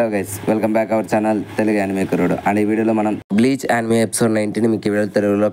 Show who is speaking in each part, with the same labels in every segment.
Speaker 1: Hello guys, welcome back our channel Telugu anime కుర్రోడు. And ఈ వీడియోలో మనం బ్లీచ్ యానిమే ఎపిసోడ్ 19 మీకు ఈ వీడియో తెలుగులో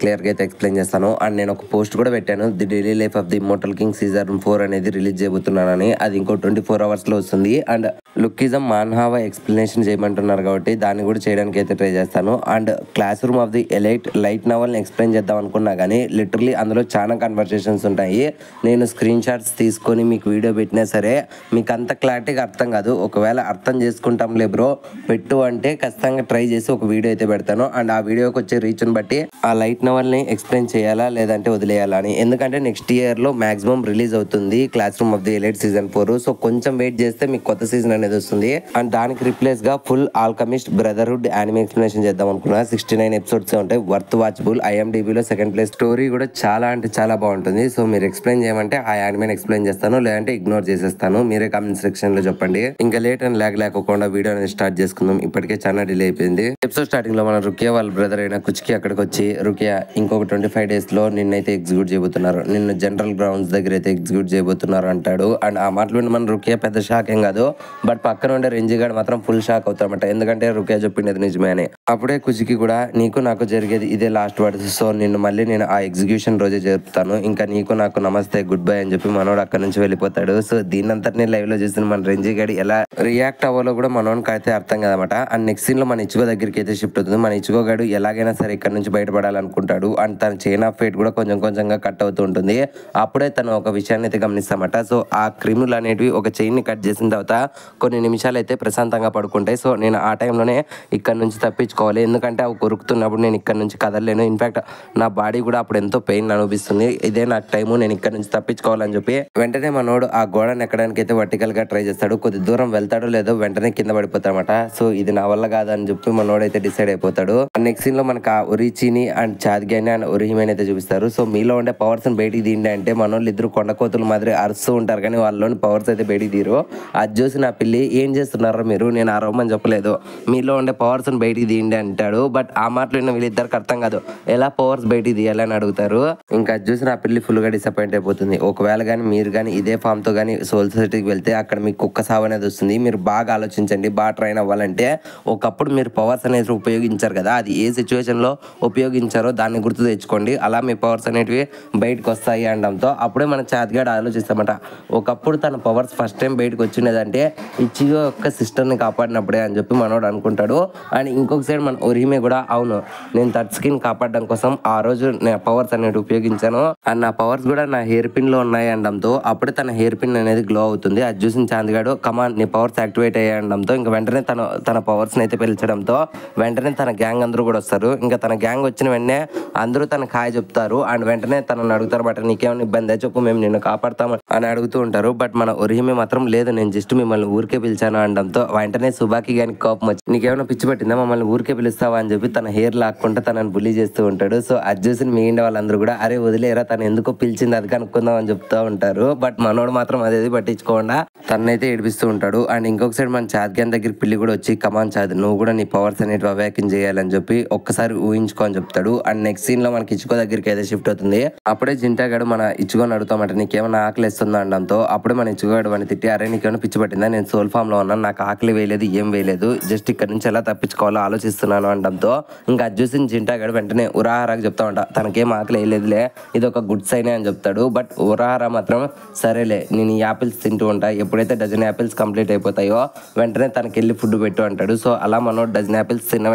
Speaker 1: క్లియర్గా అయితే ఎక్స్ప్లెయిన్ చేస్తాను. అండ్ నేను ఒక పోస్ట్ కూడా పెట్టాను, the daily life of the immortal king season 4 అనేది రిలీజ్ చేయబోతున్నానని. అది ఇంకో 24 hours లో వస్తుంది. అండ్ లుక్కిజం మాన్హావా ఎక్స్ప్లెనేషన్ చేయమంటున్నారు కాబట్టి దాన్ని కూడా చేయడానికి అయితే ట్రై చేస్తాను. And classroom of the elite light నవల్ని ఎక్స్ప్లెయిన్ చేద్దాం అనుకున్నా కానీ లిటరలీ అందులో చాలా కన్వర్సేషన్స్ ఉంటాయి. నేను స్క్రీన్ షాట్స్ తీసుకొని మీకు వీడియో పెట్టినా సరే మీకు అంత క్లారిటీగా అర్థం కాదు. ఒకవేళ అర్థం చేసుకుంటాంలే బ్రో పెట్టు అంటే ఖచ్చితంగా ట్రై చేసి ఒక వీడియో అయితే పెడతాను. అండ్ ఆ వీడియోకి వచ్చే రీచ్ని బట్టి ఆ లైట్ నవల్ని ఎక్స్ప్లెయిన్ చేయాలా లేదంటే వదిలేయాలా అని. ఎందుకంటే నెక్స్ట్ ఇయర్లో మాక్సిమం రిలీజ్ అవుతుంది class room of the elite season 4. So కొంచెం వెయిట్ చేస్తే మీకు కొత్త సీజన్ అనేది వస్తుంది. అండ్ దానికి రిప్లేస్ గా full alchemist brotherhood anime explanation చేద్దాం అనుకున్నా. 69 ఎపిసోడ్స్ ఉంటాయి, వర్త్ వాచబుల్. IMDbలో సెకండ్ ప్లేస్. స్టోరీ కూడా చాలా అంటే చాలా బాగుంటుంది. సో మీరు ఎక్స్ప్లెయిన్ చేయమంటే ఆ యానిమేని ఎక్స్ప్లెయిన్ చేస్తాను, లేదంటే ఇగ్నోర్ చేసేస్తాను. మీరే కామెంట్ సెక్షన్ లో చెప్పండి. ఇంకా లేట్ అండ్ లాగ్ లేకుండా వీడియో అనేది స్టార్ట్ చేసుకుందాం. ఇప్పటికే చాలా డిలే అయిపోయింది. ఎపిసోడ్ స్టార్టింగ్ లో మన రుకియా వాళ్ళ బ్రదర్ అయిన కుచికి అక్కడికి వచ్చి, రుకియా ఇంకొక 25 days లో నిన్నైతే ఎగ్జిక్యూట్ చేయబోతున్నారు, నిన్ను జనరల్ గ్రౌండ్స్ దగ్గర అయితే ఎగ్జిక్యూట్ చేయబోతున్నారు అంటాడు. అండ్ ఆ మాటలు విని మన రుకియా పెద్ద షాక్ ఏం కాదు, బట్ పక్కన ఉండే రెంజీ గాడు మాత్రం ఫుల్ షాక్ అవుతారన్నమాట. ఎందుకంటే రుకియా చెప్పింది నిజమే అని. అప్పుడే కుచికి కూడా నీకు నాకు జరిగేది ఇదే లాస్ట్ వర్డ్స్, సో నిన్ను మళ్ళీ నేను ఆ ఎగ్జిక్యూషన్ రోజే జరుపుతాను, ఇంకా నీకు నాకు నమస్తే గుడ్ బై అని చెప్పి మనోడు అక్కడ నుంచి వెళ్ళిపోతాడు. సో దీనంతటిని లైవ్ లో చూసిన మన రెంజీ గాడి ఎలా రియాక్ట్ అవ్వాలో కూడా మనోనికి అయితే అర్థం కదనమాట. అండ్ నెక్స్ట్ సీన్ లో మన ఇచ్చుగో దగ్గరికి అయితే షిఫ్ట్ అవుతుంది. మన ఇచ్చుగో గాడు ఎలాగైనా సరే ఇక్కడ నుంచి బయటపడాలనుకుంటాడు. అండ్ తన చైన్ ఆఫ్ ఫేట్ కూడా కొంచెం కొంచెంగా కట్ అవుతూ ఉంటుంది. అప్పుడే తను ఒక విషయాన్ని అయితే గమనిస్తామట. సో ఆ క్రిములు అనేటివి ఒక చైన్ ని కట్ చేసిన తర్వాత కొన్ని నిమిషాలు అయితే ప్రశాంతంగా పడుకుంటాయి. సో నేను ఆ టైంలోనే ఇక్కడ నుంచి తప్పించుకోవాలి, ఎందుకంటే అవి కొరుకుతున్నప్పుడు నేను ఇక్కడ నుంచి కదలలేను. ఇన్ఫాక్ట్ నా బాడీ కూడా అప్పుడు ఎంతో పెయిన్ అనిపిస్తుంది. ఇదే నాకు టైము, నేను ఇక్కడ నుంచి తప్పించుకోవాలని చెప్పి వెంటనే మనోడు ఆ గోడను ఎక్కడానికి అయితే వర్టికల్ గా ట్రై చేస్తాడు. కొద్ది దూరం వెళ్తాడో లేదో వెంటనే కింద పడిపోతాడనమాట. సో ఇది నా వల్ల కాదని చెప్పి మనోడైతే డిసైడ్ అయిపోతాడు. నెక్స్ట్ సీన్ లో మనకు ఆ ఒరిచిని అండ్ చాద్గాని అండ్ ఒరిహిమని అయితే చూపిస్తారు. సో మీలో ఉండే పవర్స్ బయటికి తీయండి అంటే మనోళ్ళు ఇద్దరు కొండ కోతులు మాదిరి అరుస్తూ ఉంటారు, కానీ వాళ్ళలోని పవర్స్ అయితే బయటికి తీరు. అది చూసి నా పిల్లి ఏం చేస్తున్నారో మీరు, నేను ఆ రోమని చెప్పలేదు, మీలో ఉండే పవర్స్ బయటికి తీయండి అంటాడు. బట్ ఆ మాటలు విన్న వీళ్ళిద్దరికి అర్థం కాదు, ఎలా పవర్స్ బయటికి తీయాలని అడుగుతారు. ఇంకా అది చూసి నా పిల్లి ఫుల్ గా డిసప్పాయింట్ అయిపోతుంది. ఒకవేళ కానీ మీరు కానీ ఇదే ఫామ్ తో కానీ సోల్ సొసైటీకి వెళ్తే అక్కడ మీకు కుక్క సావు అనేది వస్తుంది. మీరు బాగా ఆలోచించండి, బాగా ట్రైన్ అవ్వాలంటే ఒకప్పుడు మీరు పవర్స్ అనేది ఉపయోగించారు కదా, అది ఏ సిచ్యువేషన్ లో ఉపయోగించారో దాన్ని గుర్తు తెచ్చుకోండి, అలా మీ పవర్స్ అనేటివి బయటకు వస్తాయి అనడంతో అప్పుడే మన చాతిగాడు ఆలోచిస్తామట. ఒకప్పుడు తన పవర్స్ ఫస్ట్ టైం బయటకు వచ్చినదంటే ఇచ్చిగో యొక్క సిస్టర్ని కాపాడినప్పుడే అని చెప్పి మనోడు అనుకుంటాడు. అండ్ ఇంకొక సైడ్ మన ఒరిమే కూడా అవును, నేను థర్డ్ స్కిన్ కాపాడడం కోసం ఆ రోజు నేను పవర్స్ అనేది ఉపయోగించాను, అండ్ నా పవర్స్ కూడా నా హెయిర్ పిన్ లో ఉన్నాయి అనడంతో అప్పుడే తన హెయిర్ పిన్ అనేది గ్లో అవుతుంది. అది చూసిన చాందిగాడు కమాన్ నీ పవర్స్ యాక్టివేట్ అయ్యడంతో ఇంకా వెంటనే తన పవర్స్ అయితే పిలిచడంతో వెంటనే తన గ్యాంగ్ అందరూ కూడా వస్తారు. ఇంకా తన గ్యాంగ్ వచ్చిన వెంటనే అందరూ తన హాయ్ చెప్తారు. అండ్ వెంటనే తనని అడుగుతారు బట్ నీకేమైనా ఇబ్బంది చెప్పు, మేము నిన్ను కాపాడతాం అని అడుగుతూ ఉంటారు. బట్ మన ఒరిహిమే మాత్రం లేదు, నేను జస్ట్ మిమ్మల్ని ఊరికే పిలిచాను అనడంతో వెంటనే సుబాకి గాని కోపం వచ్చి నీకేమైనా పిచ్చి పట్టిందా, మమ్మల్ని ఊరికే పిలుస్తావా అని చెప్పి తన హెయిర్ లాక్కుంటే తనని బుల్లీ చేస్తూ ఉంటాడు. సో అది చూసిన మిగిలిన వాళ్ళందరూ కూడా అరే వదిలేరా, తను ఎందుకో పిలిచింది అది కనుక్కుందాం అని చెప్తూ ఉంటారు. బట్ మనోడు మాత్రం అదేది పట్టించుకోకుండా తనైతే ఏడిపిస్తూ ఉంటాడు. అండ్ ఇంకొక సైడ్ మన చాద్గాన్ దగ్గర పిల్లి కూడా వచ్చి కమాన్ చాద్ నువ్వు కూడా నీ పవర్స్ అనేవి అవాక్యం చేయాలని చెప్పి ఒక్కసారి ఊహించుకో అని చెప్తాడు. అండ్ నెక్స్ట్ సీన్ లో మనకి ఇచ్చుకో దగ్గరికి అయితే షిఫ్ట్ అవుతుంది. అప్పుడే జింటాగాడు మన ఇచ్చుకోని అడుగుతామంట నీకేమైనా ఆకలి వేస్తుందా అనడంతో అప్పుడే మన ఇచ్చుకోగాడు అని తిట్టి అరే నీకేమైనా పిచ్చి పట్టిందా, నేను సోల్ ఫామ్ లో ఉన్నాను, నాకు ఆకలి వేయలేదు ఏం వేయలేదు, జస్ట్ ఇక్కడ నుంచి ఎలా తప్పించుకోవాలో ఆలోచిస్తున్నాను అనడంతో ఇంకా అది చూసిన జింటాగాడు వెంటనే ఉరాహారాకు చెప్తామంట తనకేం ఆకలి వేయలేదులే, ఇది ఒక గుడ్ సైనే అని చెప్తాడు. బట్ ఉరాహారా మాత్రం సరేలే నేను ఈ యాపిల్స్ తింటూ ఉంటా, ఎప్పుడైతే డజన్ యాపిల్స్ కంప్లీట్ అయిపోతాయో వెంటనే తనకి వెళ్ళి ఫుడ్ పెట్టు అంటాడు. సో అలా మనోడు డజన్ యాపిల్స్ తిన్న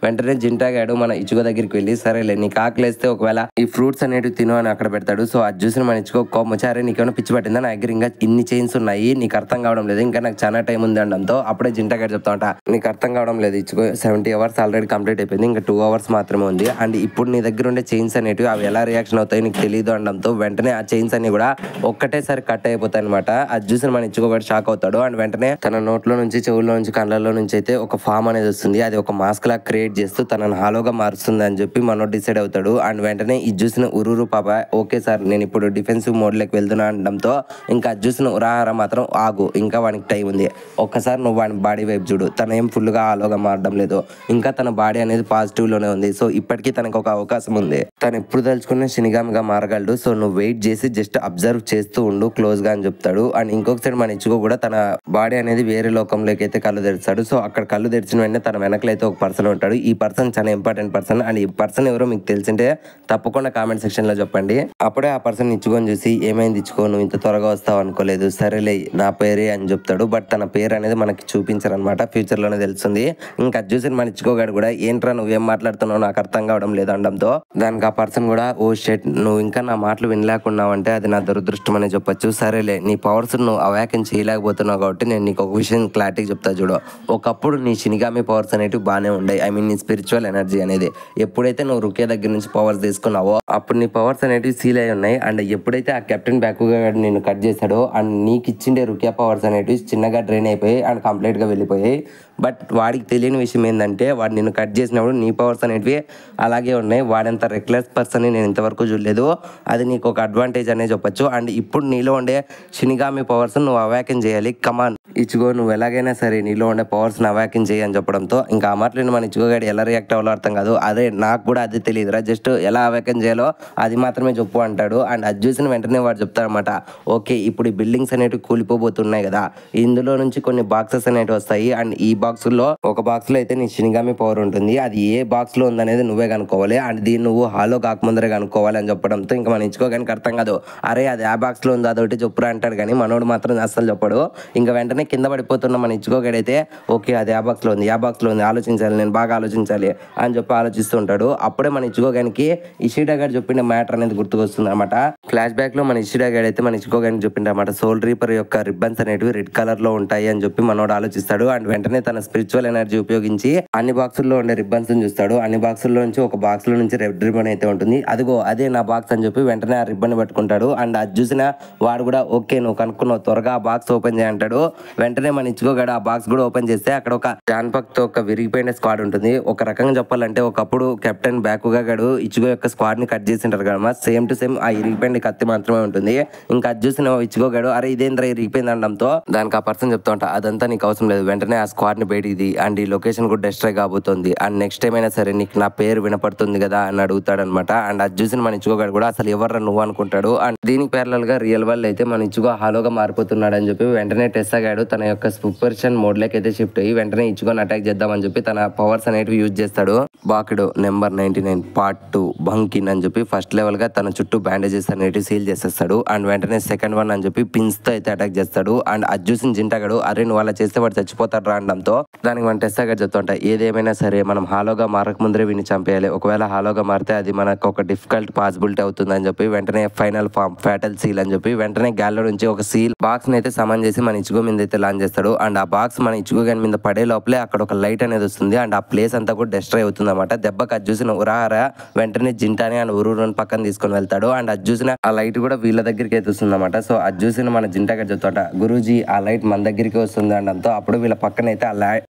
Speaker 1: వెంటనే జింటాగాడు మన ఇచ్చుకో దగ్గరికి వెళ్ళి సరేలే నీకు ఆకలి వేస్తే ఒకవేళ ఈ ఫ్రూట్స్ అనేవి తిను అని అక్కడ పెడతాడు. సో అది చూసిన మన ఇచ్చుకో కోపం వచ్చి అరే నీకేమైనా పిచ్చి పట్టిందా, నా దగ్గర ఇంకా ఇన్ని చైన్స్ ఉన్నాయి నీకు అర్థం కావడం లేదు, ఇంకా నాకు చాలా టైం ఉంది అనడంతో అప్పుడే జింటాగాడు చెప్తామంట నీకు అర్థం కావడం లేదు ఇచ్చుకో 70 hours ఆల్రెడీ కంప్లీట్ అయిపోయింది, ఇంకా 2 hours మాత్రమే ఉంది, అండ్ ఇప్పుడు నీ దగ్గర ఉండే చైన్స్ అనేటివి అవి ఎలా రియాక్షన్ అవుతాయి నీకు తెలియదు అనడంతో వెంటనే ఆ చైన్స్ అన్ని కూడా ఒక్కటేసారి కట్ అయిపోతాయి అనమాట. అది చూసిన మన ఇచ్చుకోగాడు షాక్ అవుతాడు. అండ్ వెంటనే తన నోట్లో నుంచి చెవుల్లో నుంచి కళ్ళల్లో నుంచి అయితే ఒక ఫామ్ అనేది వస్తుంది, అది ఒక మాస్క్ లా క్రియేట్ చేస్తూ తనను హాలోగా మారుస్తుంది అని చెప్పి మనోడు డిసైడ్ అవుతాడు. అండ్ వెంటనే ఇది చూసిన ఉరురు పాప ఓకే సార్ నేను ఇప్పుడు డిఫెన్సివ్ మోడ్ లోకి వెళ్తున్నా అనడంతో ఇంకా అది చూసిన ఉరాహార మాత్రం ఆగు ఇంకా వానికి టైం ఉంది, ఒక్కసారి నువ్వు వాడి బాడీ వైపు చూడు, తన ఏం ఫుల్ గా హాలోగా మారడం లేదు, ఇంకా తన బాడీ అనేది పాజిటివ్ లోనే ఉంది, సో ఇప్పటికీ తనకు ఒక అవకాశం ఉంది, తను ఎప్పుడు తలుచుకున్న షినిగామిగా మారగలడు, సో నువ్వు వెయిట్ చేసి జస్ట్ అబ్జర్వ్ చేస్తూ ఉండు క్లోజ్ గా అని చెప్తాడు. అండ్ ఇంకొక సైడ్ మన ఇచ్చుకో కూడా తన బాడీ అనేది వేరే వేరే లోకంలోకి అయితే కళ్ళు తెరుస్తాడు. సో అక్కడ కళ్ళు తెరిచిన వెంటనే తన వెనకలో అయితే ఒక పర్సన్ ఉంటాడు. ఈ పర్సన్ చాలా ఇంపార్టెంట్ పర్సన్ అండ్ ఈ పర్సన్ ఎవరో మీకు తెలిసింటే తప్పకుండా కామెంట్ సెక్షన్ లో చెప్పండి. అప్పుడే ఆ పర్సన్ ఇచ్చుకొని చూసి ఏమైంది ఇచ్చుకో, నువ్వు ఇంత త్వరగా వస్తావు అనుకోలేదు, సరేలే నా పేరే అని చెప్తాడు. బట్ తన పేరు అనేది మనకి చూపించారనమాట, ఫ్యూచర్ లోనే తెలుస్తుంది. ఇంకా చూసి మన ఇచ్చుకోగాడు కూడా ఏంట్రా నువ్వేం మాట్లాడుతున్నావు నాకు అర్థం కావడం లేదు అనడంతో దానికి ఆ పర్సన్ కూడా ఓ షెట్ నువ్వు ఇంకా నా మాటలు వినలేకున్నావు అంటే అది నా దురదృష్టం అని చెప్పొచ్చు. సరేలే నీ పవర్స్ నువ్వు అవాకం చేయలేకపోతున్నావు కాబట్టి నేను నీకు ఒక విషయం క్లారిటీ చెప్తా చూడు. ఒకప్పుడు నీ షినిగామి పవర్స్ అనేటివి బాగానే ఉన్నాయి, ఐ మీన్ నీ స్పిరిచువల్ ఎనర్జీ అనేది. ఎప్పుడైతే నువ్వు రుకే దగ్గర నుంచి పవర్స్ తీసుకున్నావో అప్పుడు నీ పవర్స్ అనేటివి సీల్ అయి ఉన్నాయి. అండ్ ఎప్పుడైతే ఆ కెప్టెన్ బ్యాకుగా నేను కట్ చేశాడో అండ్ నీకు ఇచ్చిండే రుకియా పవర్స్ అనేటివి చిన్నగా డ్రైన్ అయిపోయి అండ్ కంప్లీట్ గా వెళ్ళిపోయాయి. బట్ వాడికి తెలియని విషయం ఏంటంటే వాడు నిన్ను కట్ చేసినప్పుడు నీ పవర్స్ అనేటివి అలాగే ఉన్నాయి. వాడంత రెక్లెస్ పర్సన్ నేను ఇంతవరకు చూడలేదు, అది నీకు ఒక అడ్వాంటేజ్ అనే చెప్పొచ్చు. అండ్ ఇప్పుడు నీలో ఉండే షినిగామి పవర్స్ నువ్వు అవాకన్ చేయాలి, కమాన్ ఇచ్చుకో నువ్వు ఎలాగైనా సరే నీలో ఉండే పవర్స్ అవాకన్ చేయి అని చెప్పడంతో ఇంకా ఆ మాటలు మన ఇచ్చుకోగాడు ఎలా రియాక్ట్ అవ్వాలో అర్థం కాదు. అదే నాకు కూడా అది తెలియదురా, జస్ట్ ఎలా అవాకన్ చేయాలో అది మాత్రమే చెప్పు అంటాడు. అండ్ అది చూసిన వెంటనే వాడు చెప్తారనమాట, ఓకే ఇప్పుడు ఈ బిల్డింగ్స్ అనేవి కూలిపోబోతున్నాయి కదా, ఇందులో నుంచి కొన్ని బాక్సెస్ అనేవి వస్తాయి అండ్ ఈ బాక్స్ లో ఒక బాక్స్ లో అయితే నీ షినిగామి పవర్ ఉంటుంది, అది ఏ బాక్స్ లో ఉందనేది నువ్వే కనుక్కోవాలి అండ్ దీన్ని నువ్వు హాలో కాకముందరే కనుక్కోవాలి అని చెప్పడంతో ఇంకా మనం ఇచ్చుకోగానికి అర్థం కాదు. అరే అది ఆ బాక్స్ లో ఉంది అదొకటి చెప్పురా అంటాడు, కానీ మనోడు మాత్రం అస్సలు చెప్పడు. ఇంకా వెంటనే కింద పడిపోతున్న మన ఇచ్చుకోగాడైతే ఓకే అది ఆ బాక్స్ లో ఉంది, ఆ బాక్స్ లో ఉంది, ఆలోచించాలి, నేను బాగా ఆలోచించాలి అని చెప్పి ఆలోచిస్తూ ఉంటాడు. అప్పుడే మన ఇచ్చుకోగానికి ఇషిడా గారు చెప్పిన మ్యాటర్ అనేది గుర్తుకొస్తుంది అనమాట. ఫ్లాష్ బ్యాక్ లో మన ఇషిడా గారు అయితే మన ఇచ్చుకోగానికి చెప్పిండమాట సోల్ రీపర్ యొక్క రిబ్బన్స్ అనేటివి రెడ్ కలర్ లో ఉంటాయి అని చెప్పి మనోడు ఆలోచిస్తాడు. అండ్ వెంటనే తన స్పిరిచువల్ ఎనర్జీ ఉపయోగించి అన్ని బాక్సుల్లో ఉండే రిబ్బన్స్ చూస్తాడు. అన్ని బాక్సుల్లో నుంచి ఒక బాక్స్ లో నుంచి రెడ్ రిబ్బన్ అయితే ఉంటుంది, అదిగో అదే నా బాక్స్ అని చెప్పి వెంటనే ఆ రిబ్బన్ పట్టుకుంటాడు. అండ్ అది చూసిన వాడు కూడా ఓకే నువ్వు కనుక్కున్నావు, త్వరగా ఆ బాక్స్ ఓపెన్ చేయంటాడు. వెంటనే మన ఇచ్చుకోగాడు ఆ బాక్స్ కూడా ఓపెన్ చేస్తే అక్కడ ఒక జాన్పక్ తో ఒక విరిగిపోయిన స్క్వాడ్ ఉంటుంది. ఒక రకంగా చెప్పాలంటే ఒకప్పుడు కెప్టెన్ బ్యాకుగా గడు ఇచ్చుగో యొక్క స్క్వాడ్ ని కట్ చేసింటారు కదా, సేమ్ టు సేమ్ ఆ ఇరిగిపోయిన కత్తి మాత్రమే ఉంటుంది. ఇంకా అది చూసిన ఇచ్చుకోగాడు అరే ఇదేంద్ర ఇరిగిపోయింది అనడంతో దానికి ఆ పర్సన్ చెప్తా ఉంటా అదంతా నీకు అవసరం లేదు, వెంటనే ఆ స్క్వాడ్ ని బయటిది అండ్ ఈ లొకేషన్ కూడా డిస్ట్రాయ్ కాబోతుంది అండ్ నెక్స్ట్ టైం అయినా సరే నీకు నా పేరు వినపడుతుంది కదా అని అడుగుతాడు అనమాట. అండ్ అది చూసిన మన ఇచ్చుకోగాడు కూడా అసలు ఎవర్రా నువ్వు అనుకుంటాడు. అండ్ దీనికి ప్యారలల్ గా రియల్ వరల్డ్ అయితే మన ఇచ్చుకో హాలోగా మారిపోతున్నాడు అని చెప్పి వెంటనే టెస్సాగాడు తన యొక్క సూపర్షన్ మోడ్ లోకి అయితే షిఫ్ట్ అయ్యి వెంటనే ఇచ్చుకొని అటాక్ చేద్దామని చెప్పి తన పవర్స్ అనేటివి యూజ్ చేస్తాడు. బాకుడు నెంబర్ 99 పార్ట్ 2 బంకిన్ అని చెప్పి ఫస్ట్ లెవెల్ గా తన చుట్టూ బ్యాండేజెస్ అనేటివి సీల్ చేసేస్తాడు. అండ్ వెంటనే సెకండ్ వన్ అని చెప్పి పిన్స్ తో అయితే అటాక్ చేస్తాడు. అండ్ అది చూసిన జింటాగాడు అరే నువ్వు అలా చేస్తే వాడు చచ్చిపోతాడు రా అనడంతో దానికి మన టెస్సాగాడు చెప్తుంటా ఏదేమైనా సరే మనం హాలోగా మారక ముందరే వీని చంపేయాలి, ఒకవేళ హాలోగా మారితే అది మనకు ఒక డిఫికల్ట్ పాసిబిలిటీ అవుతుంది అని చెప్పి వెంటనే ఫైనల్ ఫామ్ ఫ్యాటల్ సీల్ అని చెప్పి వెంటనే గ్యాల్లో నుంచి ఒక సీల్ బాక్స్ ని అయితే సమన్ చేసి మన ఇచ్చుగో మీద అయితే లాంచ్ చేస్తాడు. అండ్ ఆ బాక్స్ మన ఇచ్చుగో గాని మీద పడే లోపలే అక్కడ ఒక లైట్ అనేది వస్తుంది అండ్ ఆ ప్లేస్ అంతా కూడా డిస్ట్రాయ్ అవుతుంది అనమాట. దెబ్బకి అది చూసిన ఉరారా వెంటనే జింటాని అండ్ ఊరూరుని పక్కన తీసుకొని వెళ్తాడు. అండ్ అది చూసిన ఆ లైట్ కూడా వీళ్ళ దగ్గరికి అయితే వస్తుంది అనమాట. సో అది చూసిన మన జింటాగా చెప్తాట గురూజీ ఆ లైట్ మన దగ్గరికి వస్తుంది అనడంతో అప్పుడు వీళ్ళ పక్కన అయితే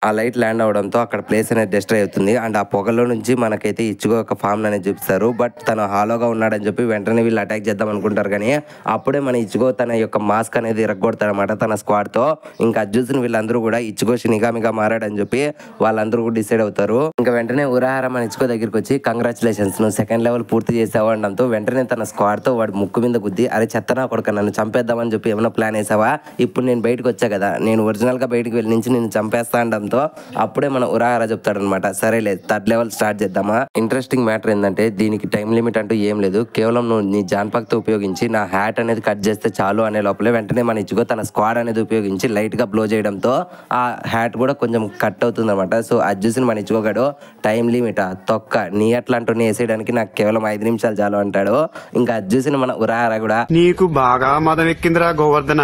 Speaker 1: ఆ లైట్ ల్యాండ్ అవడంతో అక్కడ ప్లేస్ అనేది డిస్ట్రాయ్ అవుతుంది. అండ్ ఆ పొగలో నుంచి మనకైతే ఇచ్చుగో ఒక ఫామ్ అనేది చూపిస్తారు. బట్ తను హాలోగా ఉన్నాడని చెప్పి వెంటనే వీళ్ళు అటాక్ చేద్దాం అనుకుంటారు, కానీ అప్పుడే మన ఇచ్చుగో తన యొక్క మాస్క్ అనేది ఇరగొడతాడు అనమాట తన స్క్వాడ్ తో. ఇంకా అది చూసిన వీళ్ళందరూ కూడా ఇచ్చుగో షినిగామిగా మారాడని చెప్పి వాళ్ళందరూ కూడా డిసైడ్ అవుతారు. ఇంకా వెంటనే ఉరాహారం మన ఇచ్చుకో దగ్గరికి వచ్చి కంగ్రాచులేషన్స్ నువ్వు సెకండ్ లెవెల్ పూర్తి చేసావు అనడంతో వెంటనే తన స్క్వాడ్ తో వాడు ముక్కు మీద గుద్ది అరే చెత్తనా కొడుక నన్ను చంపేద్దామని చెప్పి ఏమైనా ప్లాన్ వేసావా, ఇప్పుడు నేను బయటకు వచ్చా కదా, నేను ఒరిజినల్ గా బయటకు వెళ్ళి నుంచి నేను చంపేస్తా అనడంతో అప్పుడే మన ఉరాహార చెప్తాడు అనమాట సరేలే థర్డ్ లెవెల్ స్టార్ట్ చేద్దామా. ఇంట్రెస్టింగ్ మ్యాటర్ ఏంటంటే దీనికి టైం లిమిట్ అంటూ ఏం లేదు, కేవలం నువ్వు నీ జాన్పాక్ తో ఉపయోగించి నా హ్యాట్ అనేది కట్ చేస్తే చాలు అనే లోపలే వెంటనే మన ఇచ్చుకో తన స్క్వాడ్ అనేది ఉపయోగించి లైట్ గా బ్లో చేయడంతో ఆ హ్యాట్ కూడా కొంచెం కట్ అవుతుంది అనమాట. సో అది చూసిన మన ఇచ్చుకోగాడు టైం లిమిట్ తొక్క నీ అట్లాంటి వేసేయడానికి నాకు కేవలం 5 నిమిషాలు చాలు అంటాడు. ఇంకా అది చూసిన మన ఉరాహార కూడా
Speaker 2: నీకు బాగా మదం ఎక్కిందిరా గోవర్ధన,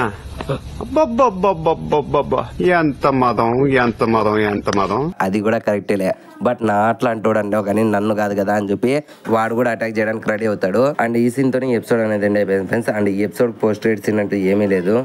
Speaker 2: ఎంత మదం ఎంత మదం ఎంత మదం.
Speaker 1: అది కూడా కరెక్టేలే, బట్ నా అట్లా అంటాడు అంటావు కానీ నన్ను కాదు కదా అని చెప్పి వాడు కూడా అటాక్ చేయడానికి రెడీ అవుతాడు. అండ్ ఈ సీన్ తోనే ఎపిసోడ్ అనేది ఎండ్ అయిపోయింది ఫ్రెండ్స్. అండ్ ఈ ఎపిసోడ్ పోస్ట్ క్రెడిట్ సీన్ అంటూ ఏమీ లేదు.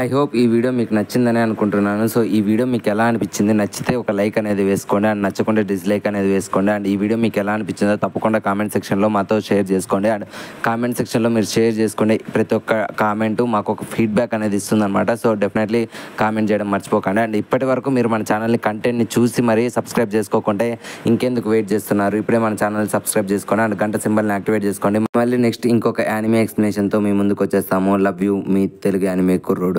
Speaker 1: ఐ హోప్ ఈ వీడియో మీకు నచ్చిందని అనుకుంటున్నాను. సో ఈ వీడియో మీకు ఎలా అనిపించింది, నచ్చితే ఒక లైక్ అనేది వేసుకోండి అండ్ నచ్చకుంటే డిస్లైక్ అనేది వేసుకోండి. అండ్ ఈ వీడియో మీకు ఎలా అనిపించిందో తప్పకుండా కామెంట్ సెక్షన్లో మాతో షేర్ చేసుకోండి. అండ్ కామెంట్ సెక్షన్లో మీరు షేర్ చేసుకోండి, ప్రతి ఒక్క కామెంట్ మాకు ఒక ఫీడ్బ్యాక్ అనేది ఇస్తుంది అనమాట. సో డెఫినెట్లీ కామెంట్ చేయడం మర్చిపోకండి. అండ్ ఇప్పటి వరకు మీరు మన ఛానల్ని కంటెంట్ని చూసి మరీ సబ్స్క్రైబ్ చేసుకోకుంటే ఇంకెందుకు వెయిట్ చేస్తున్నారు, ఇప్పుడే మన ఛానల్ సబ్స్క్రైబ్ చేసుకోండి అండ్ గంట సింబల్ని యాక్టివేట్ చేసుకోండి. మళ్ళీ నెక్స్ట్ ఇంకొక యానిమే ఎక్స్ప్లెనేషన్తో మీ ముందుకు వచ్చేస్తాము. Love you me Telugu anime కుర్రోడు.